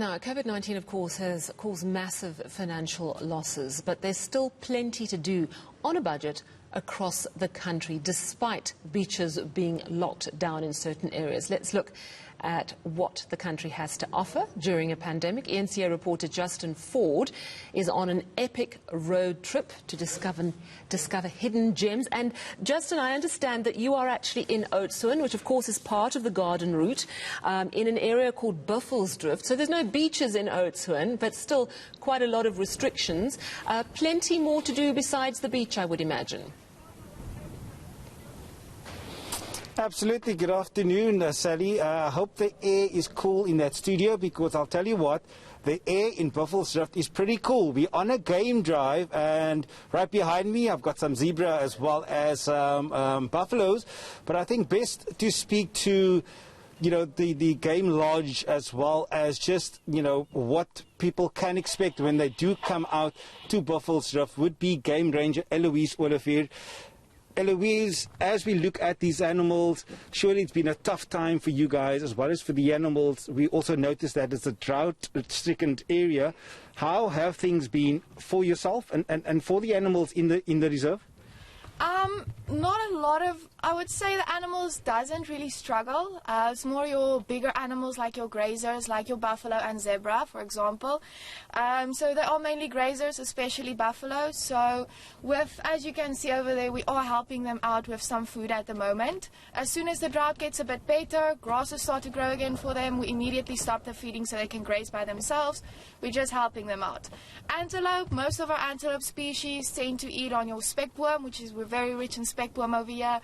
Now, COVID-19, of course, has caused massive financial losses, but there's still plenty to do on a budget across the country, despite beaches being locked down in certain areas. Let's look at what the country has to offer during a pandemic. eNCA reporter Justin Ford is on an epic road trip to discover hidden gems. And Justin, I understand that you are actually in Oudtshoorn, which of course is part of the garden route, in an area called Buffelsdrift. So there's no beaches in Oudtshoorn, but still quite a lot of restrictions. Plenty more to do besides the beach, I would imagine. Absolutely. Good afternoon, Sally. I hope the air is cool in that studio, because I'll tell you what, the air in Buffelsdrift is pretty cool. We're on a game drive, and right behind me I've got some zebra as well as buffaloes. But I think best to speak to, the game lodge, as well as just, what people can expect when they do come out to Buffelsdrift, would be Game Ranger Eloise Olivier. Eloise, as we look at these animals, surely it's been a tough time for you guys as well as for the animals. We also noticed that it's a drought-stricken area. How have things been for yourself and for the animals in the reserve? Not a lot of, I would say the animals doesn't really struggle. It's more your bigger animals like your grazers, like your buffalo and zebra, for example. So they are mainly grazers, especially buffalo. So as you can see over there, we are helping them out with some food at the moment. As soon as the drought gets a bit better, grasses start to grow again for them, we immediately stop the feeding so they can graze by themselves. We're just helping them out. Antelope, most of our antelope species tend to eat on your speckworm, we're very rich in speckworm over here.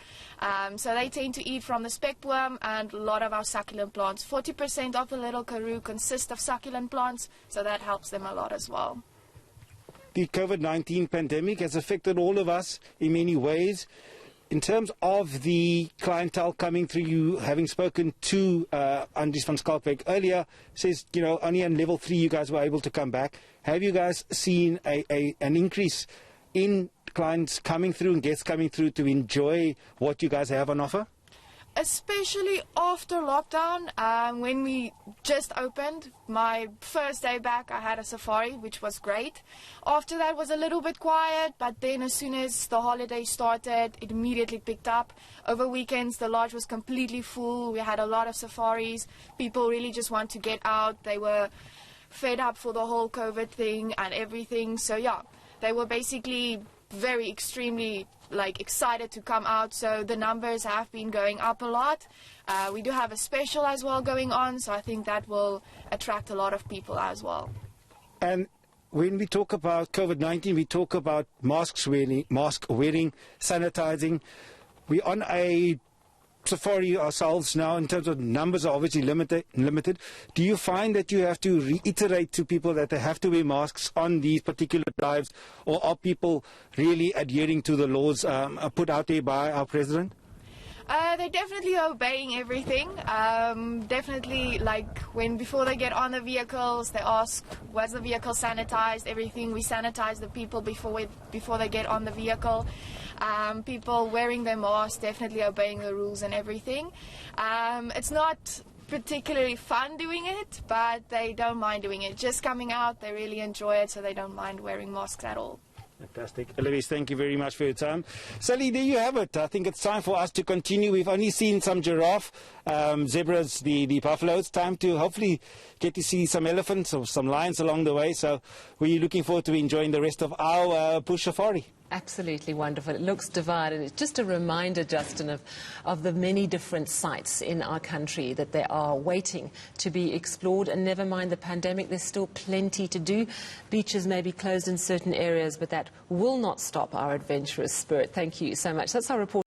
So they tend to eat from the speckworm and a lot of our succulent plants. 40% of the little karoo consist of succulent plants, so that helps them a lot as well. The COVID-19 pandemic has affected all of us in many ways. In terms of the clientele coming through, you having spoken to Andries van Schalkwyk earlier, says, only on level 3 you guys were able to come back. Have you guys seen an increase in clients coming through and guests coming through to enjoy what you guys have on offer? Especially after lockdown, when we just opened, my first day back I had a safari, which was great. After that was a little bit quiet, but then as soon as the holiday started, it immediately picked up. Over weekends the lodge was completely full. We had a lot of safaris. People really just want to get out. They were fed up for the whole COVID thing and everything. So yeah, they were basically very extremely excited to come out, so the numbers have been going up a lot. We do have a special as well going on, so I think that will attract a lot of people as well. And when we talk about COVID-19, we talk about mask wearing, sanitizing. We're on a safari ourselves now. In terms of numbers are obviously limited. Do you find that you have to reiterate to people that they have to wear masks on these particular drives, or are people really adhering to the laws put out there by our president? They're definitely obeying everything. Definitely, before they get on the vehicles, they ask, was the vehicle sanitized? Everything, we sanitize the people before they get on the vehicle. People wearing their masks, definitely obeying the rules and everything. It's not particularly fun doing it, but they don't mind doing it. Just coming out, they really enjoy it, so they don't mind wearing masks at all. Fantastic. Eloise, thank you very much for your time. Sally, there you have it. I think it's time for us to continue. We've only seen some giraffe, zebras, the buffaloes. Time to hopefully get to see some elephants or some lions along the way. So we're looking forward to enjoying the rest of our bush safari. Absolutely wonderful. It looks divine, and it's just a reminder, Justin, of the many different sites in our country that they are waiting to be explored. And never mind the pandemic, there's still plenty to do. Beaches may be closed in certain areas, but that will not stop our adventurous spirit. Thank you so much. That's our report.